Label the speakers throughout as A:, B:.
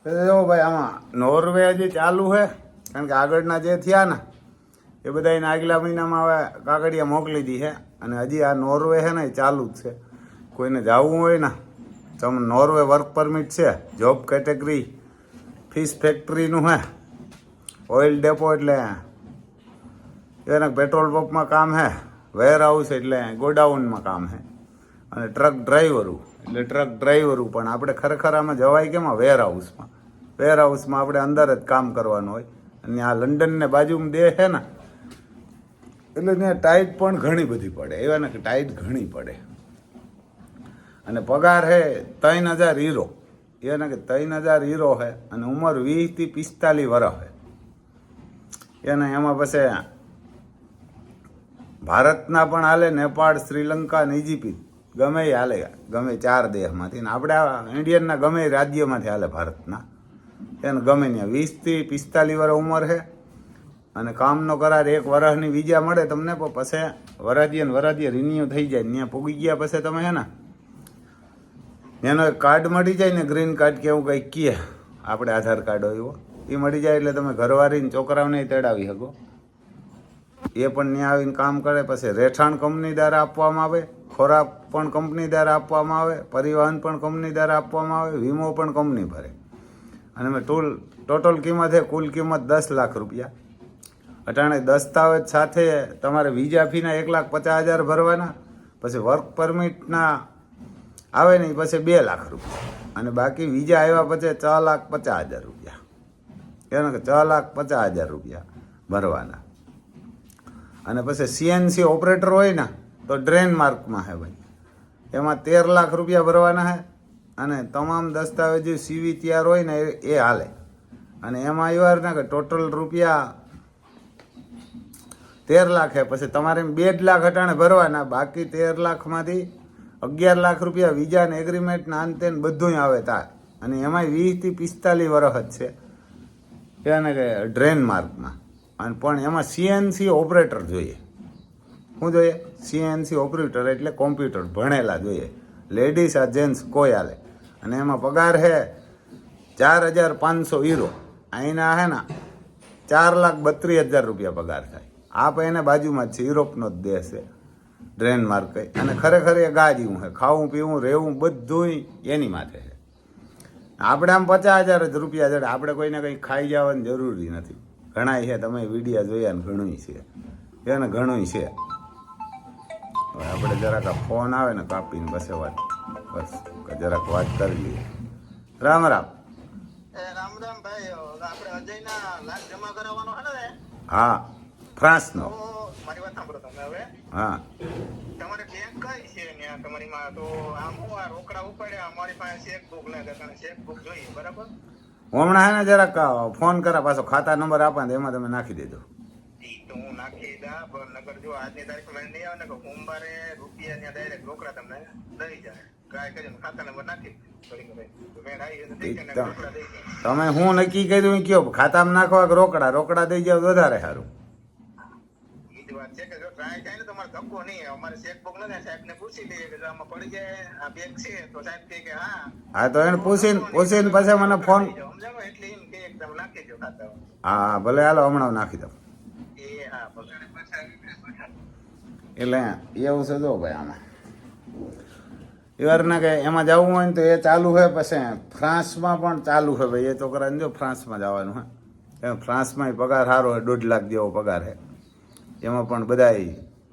A: જો ભાઈ આમાં નોર્વે હજી ચાલુ છે, કારણ કે આગળના જે થયા ને એ બધા એને આગલા મહિનામાં હવે કાગળિયા મોકલી દી છે, અને હજી આ નોર્વે છે ને એ ચાલુ જ છે. કોઈને જવું હોય ને તો નોર્વે વર્ક પરમિટ છે, જોબ કેટેગરી ફિશ ફેક્ટરીનું હે, ઓઇલ ડેપો એટલે એને પેટ્રોલ પંપમાં કામ છે, વેર હાઉસ એટલે ગોડાઉનમાં કામ છે, અને ટ્રક ડ્રાઈવરું એટલે ટ્રક ડ્રાઈવરું. પણ આપણે ખરેખર આમાં જવાય કેમાં? વેર હાઉસમાં. વેર હાઉસમાં આપણે અંદર જ કામ કરવાનું હોય. અને આ લંડનને બાજુમાં દેશ છે ને એટલે ત્યાં ટાઈટ પણ ઘણી બધી પડે, એવા ને કે ટાઈટ ઘણી પડે. અને પગાર છે 3000 યુરો, એને કે 3000 યુરો છે, અને ઉંમર 20 થી 45 વર્ષ છે એને. એમાં પછી ભારતના પણ હાલે, નેપાળ, શ્રીલંકા ને ઇજિપ્ત ગમે એ હાલે, ગમે 4 દેશમાંથી. ને આપણે ઇન્ડિયનના ગમે રાજ્યમાંથી હાલે ભારતના, એને ગમે ત્યાં 20 થી 45 વર્ષ ઉંમર છે. અને કામનો કરાર 1 વર્ષની વિઝા મળે તમને, પણ પછી વરાદીએ રિન્યુ થઈ જાય. ત્યાં પૂગી ગયા પછી તમે છે ને એનો એક કાર્ડ મળી જાય ને, ગ્રીન કાર્ડ કે એવું કંઈક કહે, આપણે આધાર કાર્ડ હોય એવો, એ મળી જાય એટલે તમે ઘરવાળીને છોકરાઓને તેડાવી શકો. એ પણ ત્યાં આવીને કામ કરે. પછી રહેઠાણ કંપની દ્વારા આપવામાં આવે, ખોરાક પણ કંપની દ્વારા આપવામાં આવે, પરિવહન પણ કંપની દ્વારા આપવામાં આવે, વીમો પણ કંપની ભરે. અને મેં ટોટલ કિંમત છે, કુલ કિંમત 10 લાખ રૂપિયા. અટાણે દસ્તાવેજ સાથે તમારે વિઝા ફીના 1,50,000 ભરવાના, પછી વર્ક પરમિટના આવે ને પછી 2 લાખ રૂપિયા, અને બાકી વિઝા આવ્યા પછી 6,50,000 રૂપિયા, એને કે 6,50,000 રૂપિયા ભરવાના. અને પછી CNC ઓપરેટર હોય ને તો ડેનમાર્કમાં છે ભાઈ, એમાં 13 લાખ રૂપિયા ભરવાના છે. અને તમામ દસ્તાવેજો CV તૈયાર હોય ને એ હાલે. અને એમાં આવ્યા ને કે ટોટલ રૂપિયા 13 લાખ છે. પછી તમારે 2 લાખ અટાણે ભરવાના, બાકી 13 લાખમાંથી 11 લાખ રૂપિયા વિઝા ને એગ્રીમેન્ટ ને આન તેન બધું આવે તાર. અને એમાં 20 થી 45 વર્ષ જ છે એને કે ડેનમાર્કમાં. અને પણ એમાં CNC ઓપરેટર જોઈએ. શું જોઈએ? CNC ઓપરેટર એટલે કોમ્પ્યુટર ભણેલા જોઈએ, લેડીઝ આ જેન્ટ્સ કોઈ હાલે. અને એમાં પગાર છે 4,500 યુરો. અહીંના છે ને 4,32,000 રૂપિયા પગાર થાય. આ પણ એને બાજુમાં જ છે, યુરોપનો જ દેશ છે ડેનમાર્ક. અને ખરેખર એ ગાજ્યું છે, ખાવું પીવું રહેવું બધું એની માથે છે. આપણે આમ 50,000 રૂપિયા જડે, આપણે કોઈને કંઈ ખાઈ જવાની જરૂરી નથી. ઘણા છે, તમે વિડીયા જોયા ને ઘણું છે એને, ઘણું છે. હવે આપણે જરાક આ ફોન આવે ને કાપીને બસ વાત, બસ જરાક વાત કરી લઈએ. રામ રામ.
B: રામ રામ ભાઈ, આપણે અજયના લાખ જમા કરાવવાનો છે ને?
A: હા, ફ્રાન્સનો.
B: મારી વાત સાંભળો તમે હવે.
A: હા,
B: તમારે બેંક કઈ છે ત્યાં તમારીમાં? તો આમ હું આ રોકડા ઉપાડ્યા, અમારી પાસે ચેકબુક લાગે, તને ચેકબુક જોઈએ, બરાબર?
A: હમણાં હે ને જરાક ફોન કરા, પાછો ખાતા નંબર આપા ને એમાં તમે નાખી દેજો.
B: તો હું નાખી દા, પણ નગર જો આજની તારીખમાં નહીં આવે ને કે સોમવારે રૂપિયા ત્યાં ડાયરેક્ટ રોકડા તમને દઈ જાય. ટ્રાય કરીને ખાતા નંબર નાખી
A: તમે હું નક્કી કર્યું એ કયો, ખાતામાં નાખવા કે રોકડા? રોકડા દઈ જાવ વધારે સારું.
B: ઈ જ વાત છે કે જો ટ્રાય થાય ને તમારે ધક્કો નહીં. અમારે ચેકબુક નથી, સાહેબ ને પૂછી લઈએ કે જો આમાં પડી જાય આ બેગ છે, તો સાહેબ કહે કે હા.
A: હા, તો એને પૂછીને પછી મને ફોન.
B: સમજાવો એટલે એમ કે તમે નાખી દો ખાતા.
A: હા ભલે, હાલો હમણાં નાખી દો.
B: એ હા ભલે.
A: એટલે એવું છે જો ભાઈ આમાં એવારના કે એમાં જવું હોય ને તો એ ચાલુ છે. પછી ફ્રાન્સમાં પણ ચાલુ છે ભાઈ, એ છોકરાને જો ફ્રાન્સમાં જવાનું હે. એમ ફ્રાન્સમાં પગાર સારો હોય, 2 લાખ જેવો પગાર છે. એમાં પણ બધા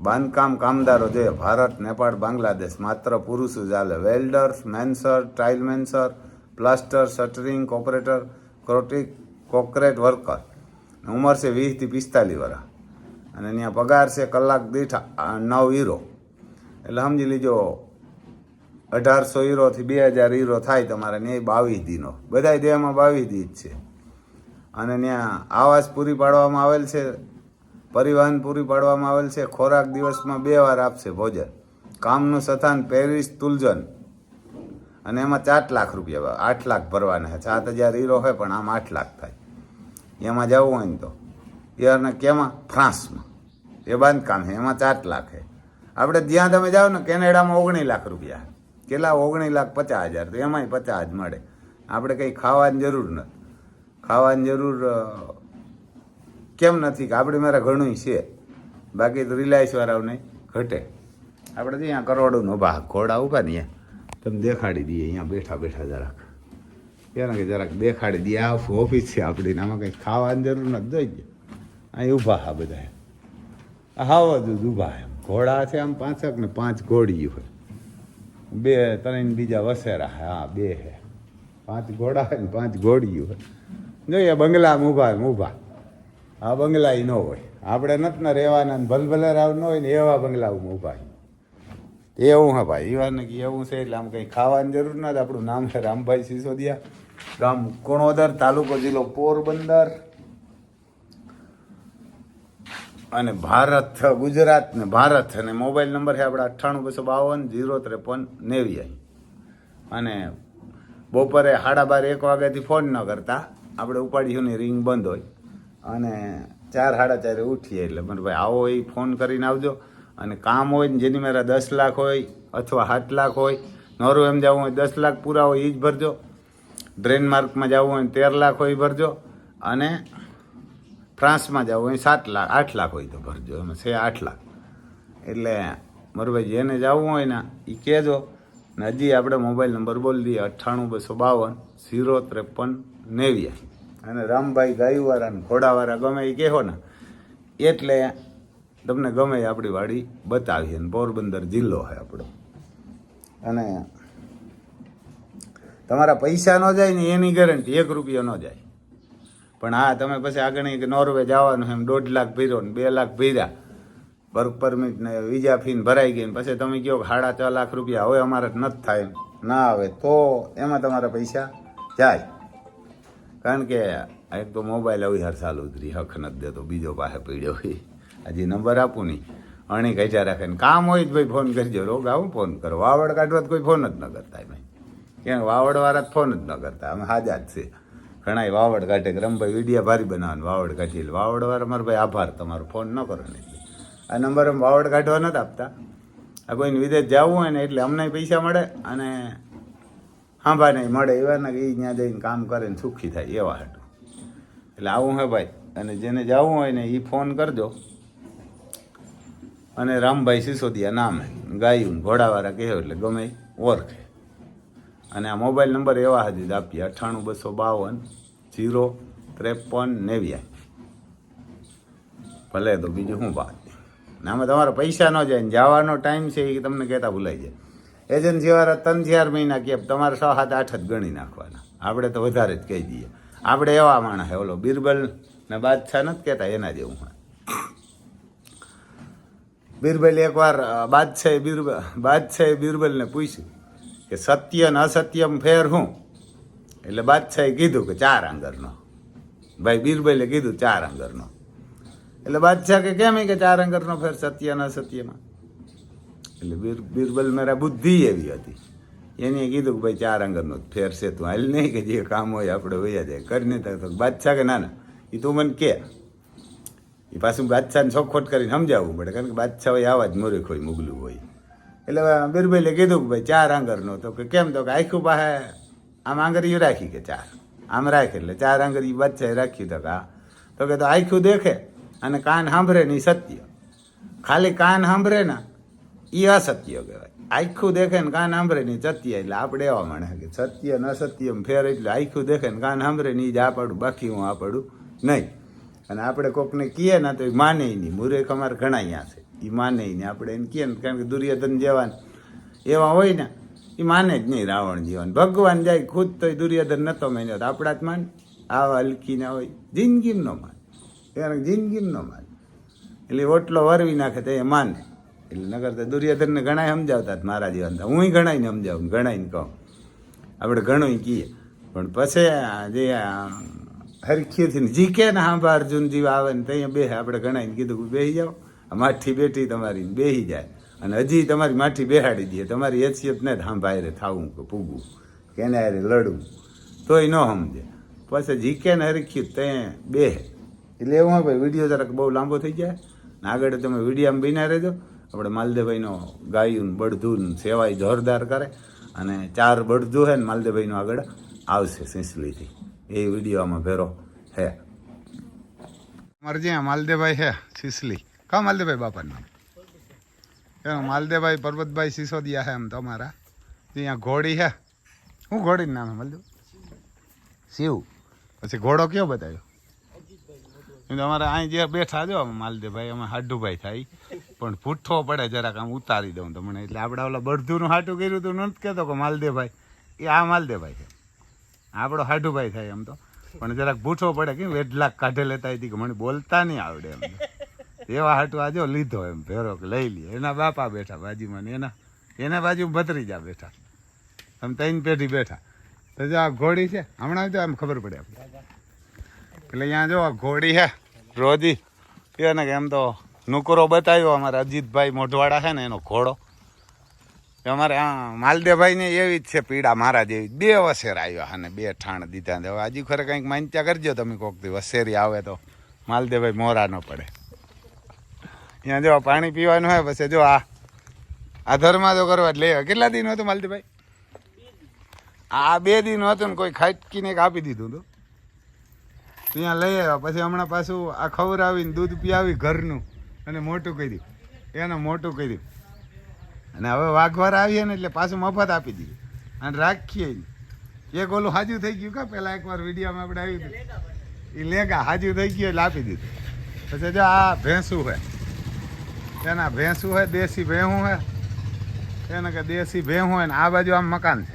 A: બાંધકામ કામદારો જોઈએ, ભારત, નેપાળ, બાંગ્લાદેશ, માત્ર પુરુષો જ હાલે. Welders, mason, tile mason, plaster, shuttering operator, concrete worker. ઉંમર છે 20 થી 45 વર્ષ. અને ત્યાં પગાર છે કલાક દીઠ 9 યુરો, એટલે સમજી લીજો 1,800 યુરોથી 2,000 યુરો થાય તમારે. ત્યાં 22 દીનો, બધા દેહમાં 22 દી જ છે. અને ત્યાં આવાસ પૂરી પાડવામાં આવેલ છે, પરિવહન પૂરી પાડવામાં આવેલ છે, ખોરાક દિવસમાં 2 વાર આપશે ભોજન, કામનું સ્થાન પેરિસ તુલજન. અને એમાં 4 લાખ રૂપિયા, 8 લાખ ભરવાના છે. 7,000 યુરો હોય પણ આમ 8 લાખ થાય. એમાં જવું હોય ને તો યારને કેમાં? ફ્રાન્સમાં એ બાંધકામ છે, એમાં 4 લાખ છે. આપણે જ્યાં તમે જાઓ ને કેનેડામાં 19 લાખ રૂપિયા, કેટલા? 19,50,000. તો એમાંય 50 જ મળે. આપણે કંઈ ખાવાની જરૂર નથી. ખાવાની જરૂર કેમ નથી કે આપણે મારા ઘણું છે, બાકી તો રિલાયન્સવાળાઓને ઘટે. આપણે તો અહીંયા કરોડોનો ભાગ ઘોડા ઉભા ને અહીંયા તમે દેખાડી દઈએ, અહીંયા બેઠા બેઠા જરાક ક્યાં કે જરાક દેખાડી દઈએ. આ ઓફિસ છે આપણી, આમાં કંઈ ખાવાની જરૂર નથી. જોઈ ગયા અહીં ઊભા હા બધા, હાવ જ ઊભા એમ. ઘોડા છે આમ 5 ને 5 ઘોડીયું હોય, 2 3 બીજા વસેરા. હા 2 હે, 5 ઘોડા હોય ને 5 ઘોડીયું હોય. જોઈએ બંગલામાં ઊભા. આ બંગલા ન હોય, આપણે નથી ને રહેવાના ભલભલે રાવ ન હોય ને એવા બંગલામાં ઊભા. એવું હા ભાઈ, એવાને કે એવું છે એટલે આમ કંઈ ખાવાની જરૂર નથી. આપણું નામ છે રામભાઈ સિસોદિયા, ગામ કુણોદર, તાલુકો જિલ્લો પોરબંદર, અને ભારત, ગુજરાત ને ભારત. અને મોબાઈલ નંબર છે આપણા 98 252 053 90. અને બપોરે 12:30 1 વાગ્યાથી ફોન ન કરતા, આપણે ઉપાડીઓની રિંગ બંધ હોય. અને 4 સાડા 4 ઉઠીએ એટલે મને ભાઈ આવો એ ફોન કરીને આવજો. અને કામ હોય ને જેની મારા 10 લાખ હોય અથવા 7 લાખ હોય, નોર્વે એમ જવું હોય 10 લાખ પૂરા હોય એ જ ભરજો. ડેનમાર્કમાં જવું હોય 13 લાખ હોય ભરજો. અને ફ્રાન્સમાં જવું હોય 7 લાખ 8 લાખ હોય તો ભરજો. એમાં છે 8 લાખ. એટલે મારું ભાઈ જેને જવું હોય ને એ કહેજો. ને હજી આપણે મોબાઈલ નંબર બોલી દઈએ 98 252 053 90. અને રામભાઈ ગાયુવાળા ને ઘોડાવાળા ગમે એ કહેવો ને એટલે તમને ગમે એ આપણી વાડી બતાવીએ. ને પોરબંદર જિલ્લો છે આપણો. અને તમારા પૈસા ન જાય ને એની ગેરંટી, 1 રૂપિયો ન જાય. પણ હા તમે પછી આગળ કે નોર્વે જવાનું એમ 1.5 લાખ ભર્યો ને 2 લાખ ભર્યા, વર્ક પરમિટ ને વિઝા ફીન ભરાઈ ગઈ ને પછી તમે કહો કે 4.5 લાખ રૂપિયા હવે અમારે નથી થાય, ના આવે તો એમાં તમારા પૈસા જાય. કારણ કે એક તો મોબાઈલ અવિહાર ચાલુ ઉતરી હક નથી દેતો, બીજો પાસે પડ્યો હોય. હજી નંબર આપું નહીં, અણી કહીજા રાખે ને કામ હોય જ ભાઈ ફોન કરજો. રોગ આવું ફોન કરો, વાવડ કાઢવા તો કોઈ ફોન જ ન કરતા ભાઈ. કેમ વાવડવાળા જ ફોન જ ન કરતા, અમે હાજા જ છે. ઘણા વાવડ કાઢે કે રમભાઈ વિડીયા ભારી બનાવવાનું, વાવડ કાઢી એટલે વાવડવાળા મારો ભાઈ આભાર તમારો, ફોન ન કરો ને. આ નંબર અમે વાવડ કાઢવા નથી આપતા. આ કોઈને વિદેશ જવું હોય ને એટલે અમને પૈસા મળે અને હાંભા નહીં મળે એવાના કે એ ત્યાં જઈને કામ કરે ને સુખી થાય એવા હાટું. એટલે આવું હે ભાઈ. અને જેને જવું હોય ને એ ફોન કરજો. અને રામભાઈ સિસોદિયા નામ હે, ગાયું ઘોડાવાળા કહે એટલે ગમે ઓળખે. અને આ મોબાઈલ નંબર એવા હજી જ આપીએ 98 252 053 90. ભલે તો બીજું શું વાત. ને આમાં તમારા પૈસા ન જાય ને જવાનો ટાઈમ છે એ તમને કહેતા ભૂલાઈ જાય. એજન્સીવાળા 3-4 મહિના કે તમારે 6 7 8 જ ગણી નાખવાના. આપણે તો વધારે જ કહી દઈએ. આપણે એવા માણસ હે, ઓલો બિરબલ ને બાદશાહ નથી કહેતા એના જેવું હોય. બિરબલ એકવાર બાદશાહે બિરબલને પૂછ્યું કે સત્ય ને અસત્યમ ફેર હું? એટલે બાદશાહે કીધું કે 4 આંગરનો. ભાઈ બિરબલે કીધું 4 આંગરનો. એટલે બાદશાહ કે કેમ કે 4 આંગરનો ફેર સત્ય ને અસત્યમાં? એટલે બિરબલ મારા બુદ્ધિ એવી હતી, એને કીધું કે ભાઈ 4 આંગરનો ફેર છે, તું હાલ નહીં કે જે કામ હોય આપણે વયા જાય કરીને. તો બાદશાહ કે ના એ તું મને કે. એ પાછું બાદશાહને ચોખવટ કરીને સમજાવવું પડે, કારણ કે બાદશાહ હોય આવા જ મૂર્ખ હોય, મુગલું હોય. એટલે બિરબલે કીધું કે ભાઈ 4 આંગરનો. તો કે કેમ? તો કે આખું પાસે આમ આંગળીઓ રાખી કે 4 આમ રાખે એટલે 4 આંગળી બાદશાહે રાખ્યું. તો કે હા. તો કે તો આખું દેખે અને કાન સાંભળે ને એ સત્ય, ખાલી કાન સાંભળે ને એ અસત્ય કહેવાય. આખું દેખે ને કાન સાંભળે ને સત્ય. એટલે આપણે એવા માણે કે સત્ય ને અસત્ય ફેર એટલે આખું દેખે ને કાન સાંભળે ને એ જ આ પાડું, બાકી હું આ પાડું નહીં. અને આપણે કોકને કહીએ ને તો એ માને નહીં. મૂર્ખ અમારે ઘણા અહીંયા છે, એ માને નહીં. આપણે એને કહીએ ને, કારણ કે દુર્યોધન જેવા એવા હોય ને એ માને જ નહીં. રાવણ જીવન ભગવાન જાય ખુદ તો દુર્યોધન નહોતો માન્યો, તો આપણા જ માન. આવા હલકી ના હોય જિંદગીમ ન માન, કારણ જિંદગીમ ન માન. એટલે ઓટલો વરવી નાખે તો એ માને. એટલે નગર તો દુર્યોધનને ઘણા સમજાવતા મારા જીવન. હું ઘણાને સમજાવું, ઘણાને કહું, આપણે ઘણું કહીએ. પણ પછી જે હરખીથી જીકે ને હાંભા અર્જુન જીવ આવે ને ત્યાં બે આપણે ઘણાને કીધું કે બેસી જાઓ, માઠી બેઠી તમારી બેસી જાય. અને હજી તમારી માઠી બેહાડી દે, તમારી હેસિયત ને જ હાંભારે થાવું કે પૂગવું કે એને હારે લડવું, તોય ન સમજે. પછી જીકે ને હરખ્યું ત્યાં બે. એટલે એવું હોય ભાઈ, વિડીયો જરાક બહુ લાંબો થઈ જાય ને આગળ તમે વિડીયામાં બિના રહેજો. આપણે માલદેવભાઈનો ગાયું બળદું સેવાય જોરદાર કરે. અને 4 બળદું છે ને માલદેવભાઈનું આગળ આવશે સિંસલીથી એ વિડીયોમાં ભેરો હે અમારે જ્યાં માલદેવભાઈ હે સિસલી કા માલદેવભાઈ બાપાનું નામ એનો માલદેવભાઈ પરબતભાઈ સિસોદિયા હે એમ તમારા ત્યાં ઘોડી હે શું ઘોડીનું નામ હે માલદેવ શિવ પછી ઘોડો કયો બતાવ્યો અમારે અહીં જે બેઠા જો માલદેવભાઈ અમે હાડુભાઈ થાય પણ પૂઠો પડે જરાક આમ ઉતારી દઉં તમને એટલે આપણે ઓલા બળધુનું હાટું કર્યું તું નથી કહેતો કે માલદેવભાઈ એ આ માલદેવભાઈ છે આપણો હાડુભાઈ થાય એમ તો પણ જરાક ભૂઠો પડે કેમ વેઢલાક કાઢે લેતા હતી કે મને બોલતા નહીં આવડે એમ એવા હાટું આજો લીધો એમ ભેરો કે લઈ લઈએ એના બાપા બેઠા બાજુમાં ને એના બાજુ ભત્રીજા બેઠા આમ 3 પેઢી બેઠા તો જો આ ઘોડી છે હમણાં જો આમ ખબર પડે આપણે એટલે અહીંયા જો આ ઘોડી છે રોજી એને કે એમ તો નુકરો બતાવ્યો અમારા અજીતભાઈ મોઢવાડા છે ને એનો ઘોડો અમારે માલદેવભાઈને એવી જ છે પીડા મારા જેવી 2 વસેર આવ્યા અને 2 ઠાણ દીધા હવે હજી ખરે કંઈક માન્યા કરજો તમે કોક દી વસેરી આવે તો માલદેવભાઈ મોરા ન પડે અહીંયા જો પાણી પીવાનું હોય પછી જો આ ધર્મા તો કરવા લે કેટલા દિન હતું માલદેવભાઈ આ 2 દિન હતું ને કોઈ ખાટકીને આપી દીધું હતું ત્યાં લઈ આવ્યા પછી હમણાં પાછું આ ખવડાવીને દૂધ પીવી ઘરનું અને મોટું કર્યું એને મોટું કર્યું અને હવે વાઘવાર આવીએ ને એટલે પાછું મફત આપી દીધું અને રાખીએ એક ઓલું હાજુ થઈ ગયું કા પેલા એકવાર વિડીયોમાં આપણે આવ્યું હતું એ લેગા હાજુ થઈ ગયું એટલે આપી દીધું પછી જો આ ભેંસું છે એના ભેંસું હોય દેશી ભેહું હોય એને કે દેશી ભેહું હોય ને આ બાજુ આમ મકાન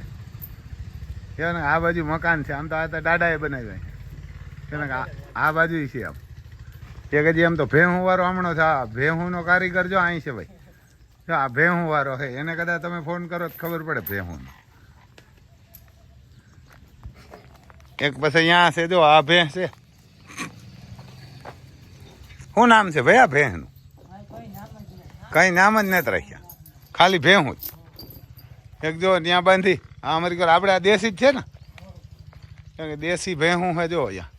A: છે એને આ બાજુ મકાન છે આમ તો આ તો દાદાએ બનાવ્યા એને કે આ બાજુ છે આમ એક હજી આમ તો ભેહું વાળો હમણો છે આ ભેહુંનો કારીગર જો અહીં છે ભાઈ જો આ ભેહું વાળો છે એને કદાચ તમે ફોન કરો તો ખબર પડે ભેહું એક પછી અહીંયા છે જો આ ભેંસ છે શું નામ છે ભાઈ આ ભેંસનું કઈ નામ જ નથી રાખ્યા ખાલી ભેહું જ એક જો ત્યાં બાંધી આ અમારી ઘર આપણે આ દેશી જ છે ને દેશી ભેહું છે જો અહીંયા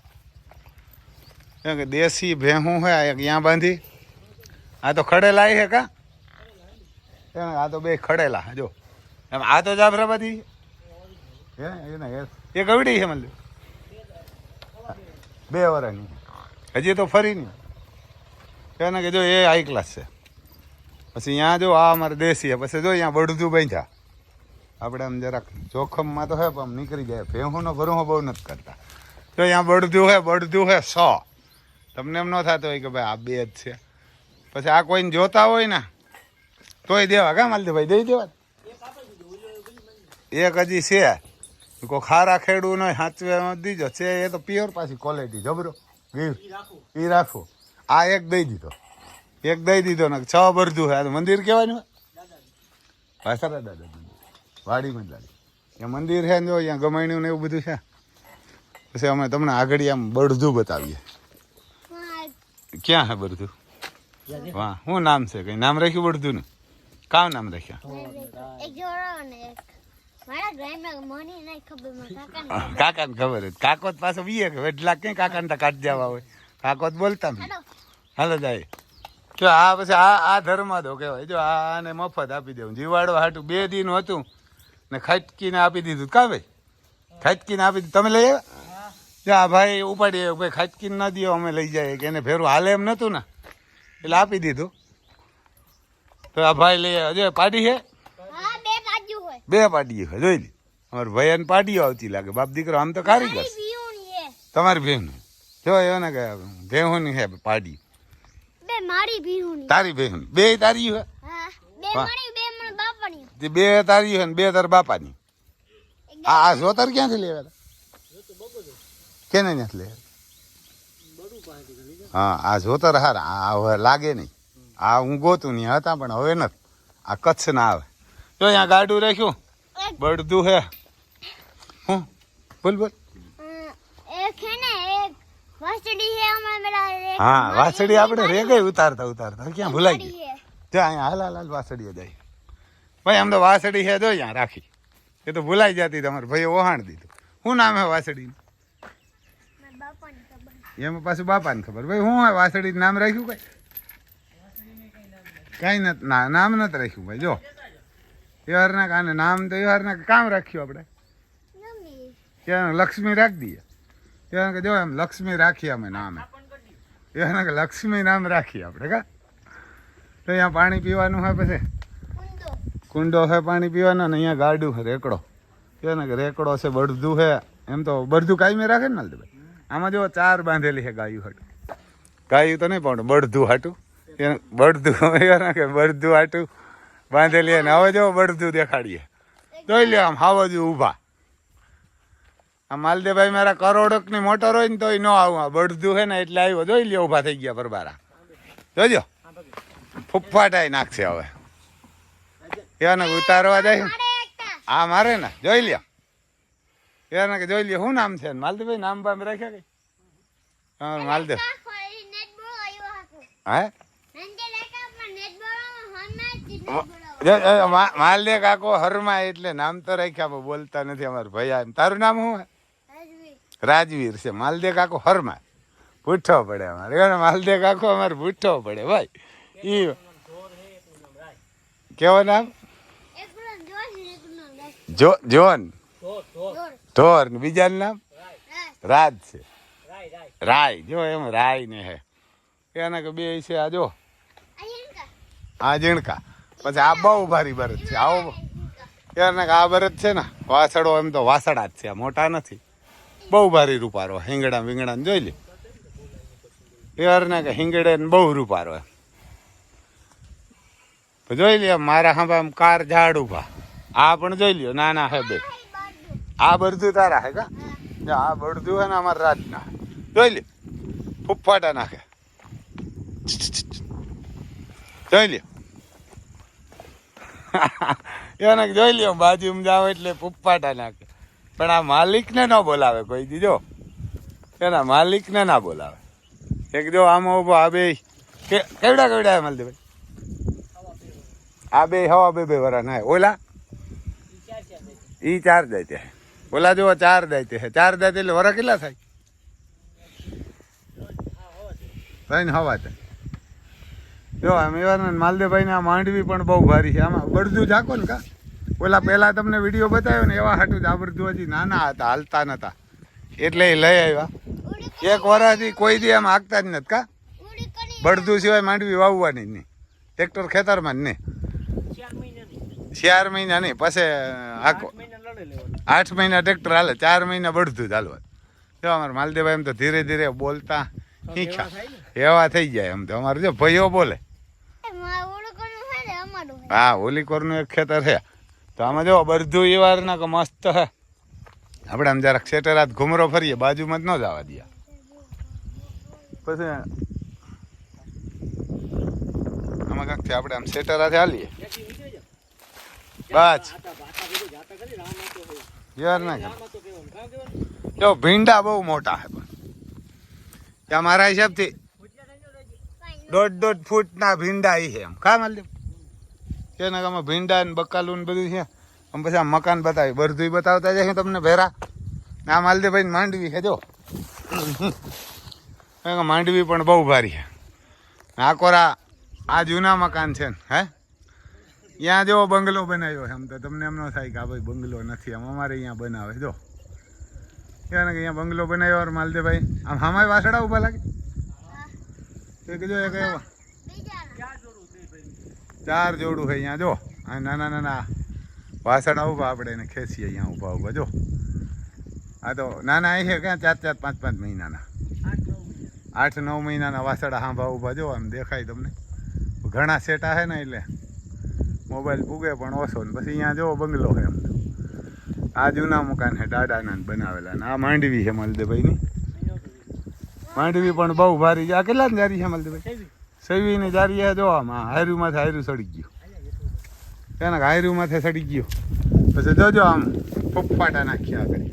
A: દેશી ભેહું છે એક અહીંયા બાંધી આ તો ખડેલા છે કા આ તો 2 ખડેલા જો એમ આ તો જાફરાબાદી હે એને એ ગવડી છે મતલબ 2 વર્ષની હજી તો ફરી નહીં એને કે જો એ હાઈ ક્લાસ છે પછી અહીંયા જો આ અમારે દેશી છે પછી જો અહીંયા બળદું બાંધ્યા આપણે આમ જરાક જોખમમાં તો હે પણ આમ નીકળી જાય ભેહુંનો ભરું બહુ નથી કરતા જો અહીંયા બળદું છે 100 તમને એમ ન થતો હોય કે ભાઈ આ 2 જ છે પછી આ કોઈને જોતા હોય ને તોય દેવા કા માલદેવભાઈ દઈ દેવા એક હજી છે કોઈ ખારા ખેડવું નહીં સાચવે દીજો છે એ તો પ્યોર પાછી ક્વોલિટી જબરો ગીર એ રાખો આ એક દઈ દીધો ને 6 બરધું છે મંદિર કહેવાનું ભાષારા દાદા વાડી મંદાડી એ મંદિર છે ને જો અહીંયા ગમાણ્યું ને એવું બધું છે પછી અમે તમને આગળ આમ બળધું બતાવીએ ક્યાં હે બળધું વાહ શું નામ છે કઈ નામ રાખ્યું બળધું ને કામ નામ રાખ્યા કાકાને ખબર જ કાકો પાછો બીએ કે એટલા કઈ કાકાને તો કાઢ જવા હોય કાકો બોલતા હાલો જાય જો આ પછી આ ધર્મા દો કહેવાય જો આને મફત આપી દેવું જીવાડો હાટું 2 દિન હતું ને ખાટકીને આપી દીધું કા ભાઈ ખાટકીને આપી દીધું તમે લઈ આવ્યા જો આ ભાઈ ઉપાડી ભાઈ ખાટકીને ના દો અમે લઈ જાય કે એને ફેરું હાલે એમ નતું ને એટલે આપી દીધું તો આ ભાઈ લઈ આવ્યા જો પાડી છે 2 પાડીઓ છે જોઈ લી અમારે ભાઈ પાડીઓ આવતી લાગે બાપ દીકરો આમ તો કારીગર તમારી ભેહું જો એને કે ભેહુંની છે પાડી તારી ભેહું 2 તારી હે 2 તારી હે ને 2 તાર બાપાની આ જોતર ક્યાંથી લેવા કેને નથી લેવા હા આ જોતર હાર આ હવે લાગે નહીં આ હું ગોતું નહીં હતા પણ હવે નથી આ કચ્છ ના આવે જો અહીંયા ગાડું રાખ્યું બળદું હે હું બોલ હા વાસળી આપણે રે ગઈ ઉતારતા ક્યાં ભૂલાઈ ગઈ જો અહીંયા હાલ વાસળીએ જાય ભાઈ આમ તો વાસળી છે જો અહીંયા રાખી એ તો ભૂલાઈ જતી તમારે ભાઈ ઓહાણ દીધું શું નામ હે વાસળી એમાં પાછું બાપાને ખબર ભાઈ શું હે વાસળી નામ રાખ્યું કઈ કઈ નથી નામ નથી રાખ્યું ભાઈ જો વ્યવહારના કાને નામ તો વ્યવહારના કામ રાખ્યું આપણે ત્યાં લક્ષ્મી રાખી દઈએ ત્યાં કે જો એમ લક્ષ્મી રાખીએ અમે નામે એને કે લક્ષ્મી નામ રાખીએ આપણે કા તો અહીંયા પાણી પીવાનું હોય પછી કુંડો છે પાણી પીવાનો ને અહીંયા ગાડું છે રેકડો કે ને કે રેકડો છે બળદું છે એમ તો બળદું કાયમી રાખે ને ભાઈ આમાં જો 4 બાંધેલી છે ગાયું હાટું ગાયું તો નહીં પણ બળદું હાટું એને બળદું કે બળદું હાટું બાંધેલી ને હવે જો બળદું દેખાડીએ જોઈ લે આમ હાવ જ ઊભા આ માલદેભાઈ મારા કરોડકની મોટર હોય ને તોય ન આવું આ બળદું છે ને એટલે આવ્યો જોઈ લે ઊભા થઈ ગયા પરબારા જોજો ફૂફાટાઈ નાખશે હવે એને ઉતારવા જાય આ મારે ને જોઈ લે એને કે જોઈ લે શું નામ છે માલદેભાઈ નામ બામ રાખ્યા કઈ માલદેવ હે માલદે કાકો હરમા એટલે નામ તો રાખ્યા પણ બોલતા નથી અમારે ભૈયા એમ તારું નામ શું રાજવીર છે માલદે કાકો હરમા પૂછવો પડે અમારે માલદે કાકો અમારે પૂછવો પડે ભાઈ ઈ કેવો નામ જોન ઢોર ને બીજાનું નામ રાજ છે રાય જો એમ રાય ને હે એના કે બે છે આ જો આ ઝીણકા પછી આ બહુ ભારી બરત છે આવો એને આ બરત છે ને વાસડો એમ તો વાસડા જ છે આ મોટા નથી બહુ ભારી રૂપારો હિંગડા વિંગડા જોઈ લે યારને કે હિંગડે ને બહુ રૂપારો જોઈ લે મારા હા આમ કાર ઝાડ ઉભા આ પણ જોઈ લ્યો નાના હે બે આ બળદું તારા હે કા આ બળદું હે ને અમારા રાતના જોઈ લે ફૂફાટા નાખે જોઈ લ્યો એને જોઈ લ્યો બાજુમાં જાવ એટલે ફૂફાટા નાખે પણ આ માલિકને ન બોલાવે કોઈ દીજો એના માલિકને ના બોલાવે એક જો આમાં ઉભો આ બે કેવડા કેવડા મળે ભાઈ આ બે હવા બે વરા ના ઓલા ઈ 4 દાયતે ઓલા જો 4 દાયતે છે 4 દાયતે એટલે વરા કેટલા થાય 3 હવા થાય જો એવા માલદેભાઈ આ માંડવી પણ બહુ ભારી છે આમાં બળદું જાકો ને કા ઓલા પહેલા તમને વિડીયો બતાવ્યો ને એવા હાટું જ આ બળદું હજી નાના હતા હાલતા નતા એટલે એ લઈ આવ્યા 1 વર્ષથી કોઈ દી આમ હાંકતા જ નથી કા બળદું સિવાય માંડવી વાવવાની નહીં ટ્રેક્ટર ખેતરમાં જ નહીં 4 મહિના નહીં પછી હાકો 8 મહિના ટ્રેક્ટર હાલે 4 મહિના બળદું જ હાલવા જો અમારે માલદેભાઈ એમ તો ધીરે ધીરે બોલતા શીખ્યા એવા થઈ જાય એમ તો અમારે જો ભાઈઓ બોલે હા હોલીકોરનું એક ખેતર છે તો આમાં જો બળદું એ વાર ના કે મસ્ત હે આપણે આમ જરાક સેટરાત ઘુમરો ફરીએ બાજુમાં જ ન જવા દે પછી આમાં કાંક આપણે આમ સેટરાથી હાલીએ બસ યાર ના જો ભીંડા બહુ મોટા હે પણ ત્યાં મારા હિસાબથી 1.5 ફૂટના ભીંડા છે એમ ખા માલ કે ને આમાં ભીંડા ને બકાલું ને બધું છે આમ પછી આમ મકાન બતાવી બરધું બતાવતા જાય તમને ભેરા આ માલદેભાઈ માંડવી છે જો માંડવી પણ બહુ ભારી છે આ કોરા આ જૂના મકાન છે ને હે ત્યાં જેવો બંગલો બનાવ્યો છે આમ તો તમને એમ ન થાય કે આ ભાઈ બંગલો નથી આમ અમારે અહીંયા બનાવે જો ત્યાં કે અહીંયા બંગલો બનાવ્યો માલદેભાઈ આમ હામાય વાસડા ઉભા લાગે એક જો એક એવો 4 જોડું છે અહીંયા જો આ નાના નાના વાસડા ઉભા આપણે એને ખેંચીએ અહીંયા ઉભા જો આ તો નાના અહીં છે ક્યાં 4 5 મહિનાના 8 9 મહિનાના વાસડા હાંભા ઉભા જો આમ દેખાય તમને ઘણા સેટા છે ને એટલે મોબાઈલ પૂગે પણ ઓછો ને પછી અહીંયા જો બંગલો છે એમ આ જૂના મકાન છે દાદાના બનાવેલા ને આ માંડવી છે માલદેભાઈની માંડવી પણ બહુ ભારી છે આ કેટલા ની જારી છે માલદેભાઈ સવી ની જારી છે જો આમાં હાયરું માથે હાયરું સડી ગયું એને હાયરું માથે સડી ગયું પછી જોજો આમ ફૂફાટા નાખ્યા કરી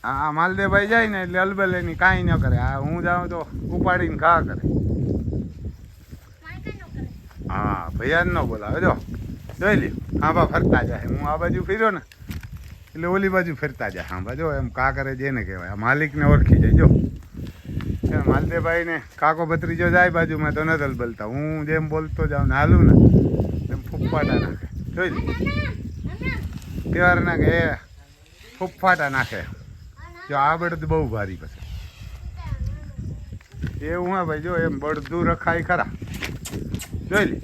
A: આ માલદેભાઈ જાય ને એટલે અલબલ એની કાંઈ ન કરે આ હું જાઉં તો ઉપાડીને ઘા કરે હા ભૈયા ન બોલાવે જો જોઈ લ્યો હા બા ફરતા જાય હું આ બાજુ ફર્યો ને એટલે ઓલી બાજુ ફરતા જાય હા બા જો એમ કા કરે જેને કહેવાય માલિકને ઓળખી જાય જો માલદેભાઈ ને કાકો ભત્રીજો જાય બાજુમાં તો નથી બોલતા હું જેમ બોલતો જાઉં ને હાલું ને એમ ફૂફાટા નાખે જોઈ લે પ્યોર નાખે એ ફૂફાટા નાખે જો આ બળદ બહુ ભારી પછી એવું હા ભાઈ જો એમ બળદું રખાય ખરા જોઈ લે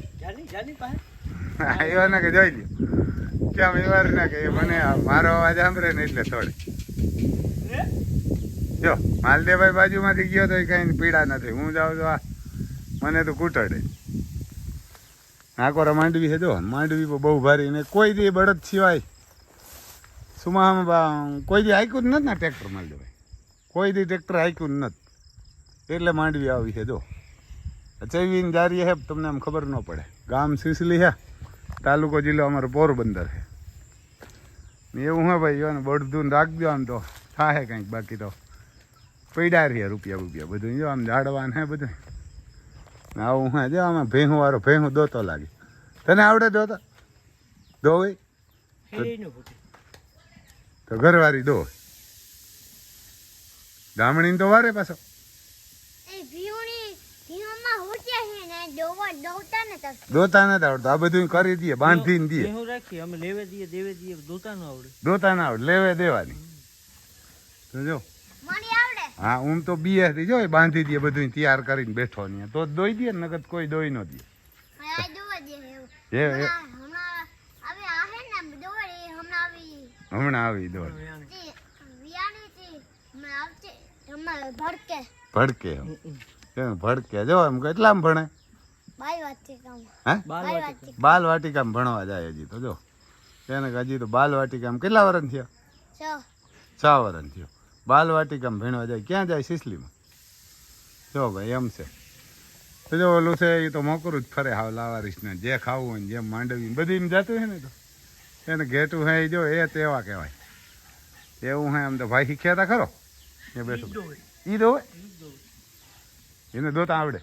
A: એવા ના કે જોઈ લ્યો કેમ એવા ના કે મને મારો અવાજ સાંભળે ને એટલે થોડે જો માલદેવભાઈ બાજુમાંથી ગયો તો કઈ પીડા નથી હું જાઉં તો આ મને તો કૂટડે નાકોરા માંડવી છે જો માંડવી બહુ ભારી ને કોઈ દી બળદ સિવાય સુમામાં કોઈ દી હાંક્યું જ નથી ને ટ્રેક્ટર માલદેવભાઈ કોઈ દી ટ્રેક્ટર હાંક્યું જ નથી એટલે માંડવી આવી છે જો ચૈવીન જારી હે તમને આમ ખબર ન પડે ગામ સિસલી હે તાલુકો જિલ્લો અમારો પોરબંદર છે એવું હે ભાઈ જો ને બળદું રાખજો આમ તો થાય કંઈક બાકી તો પૈડા રહીએ રૂપિયા બધું જો આમ ઝાડવાન હે બધું આવું હે જો આમાં ભેહું વાળો ભેહું દોતો લાગે તને આવડે દોતા દોવે તો ઘરવાળી દો ગામડીને તો વારે પાછો દોતા નથી આવડતું આ બધું કરી દઈએ બાંધીને દઈએ દોતા ના આવડે લેવે દેવાની તો જો હા હું તો બીએથી જો બાંધી દઈએ બધું તૈયાર કરીને બેઠો ને તો દોઈ દે ને નકર કોઈ દોઈ ન દે હમણાં આવી દોડ ભડકે ભડકે જો એમ કેટલામ ભણે બાલ વાટિકામાં ભણવા જાય હજી તો જો એને હજી તો બાલ વાટિકામાં કેટલા વર્ષ થયા 6 વર્ષ થયો બાલ વાટિકામાં ભણવા જાય ક્યાં જાય સિસલીમાં જો ભાઈ એમ છે તો જો ઓલું છે એ તો મોકરું જ ફરે હાવ લાવારીશ ને જે ખાવું હોય ને જેમ માંડવી બધી એમ જતું હોય ને તો એને ઘેટું હે જો એ તેવા કહેવાય એવું હે આમ તો ભાઈ શીખ્યા હતા ખરો એ બેઠું ઈ દો એને દોતા આવડે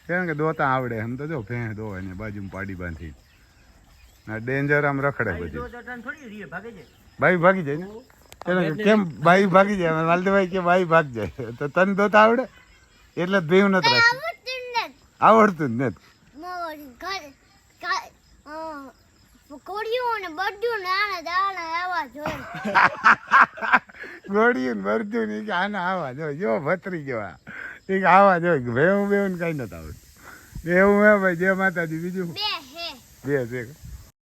A: કેમ કે દોતા આવડે એમ તો જો ભેં દો એને બાજુમાં પાડી બાંધી ડેન્જર આમ રખડે બધી બાઈ ભાગી જાય ને એને કેમ બાઈ ભાગી જાય માલદેભાઈ કે બાઈ ભાગ જાય તો તને દોતા આવડે એટલે જ ભેં નથી રાખતું આવડતું જ નથી ગોળિયું ને બરડ્યું ને આના આવા જોઈએ જો ભતરી ગયો આવા જોઈએ ભેવું બેવું કઈ નથી આવડતું એવું હે ભાઈ જય માતાજી બીજું બે છે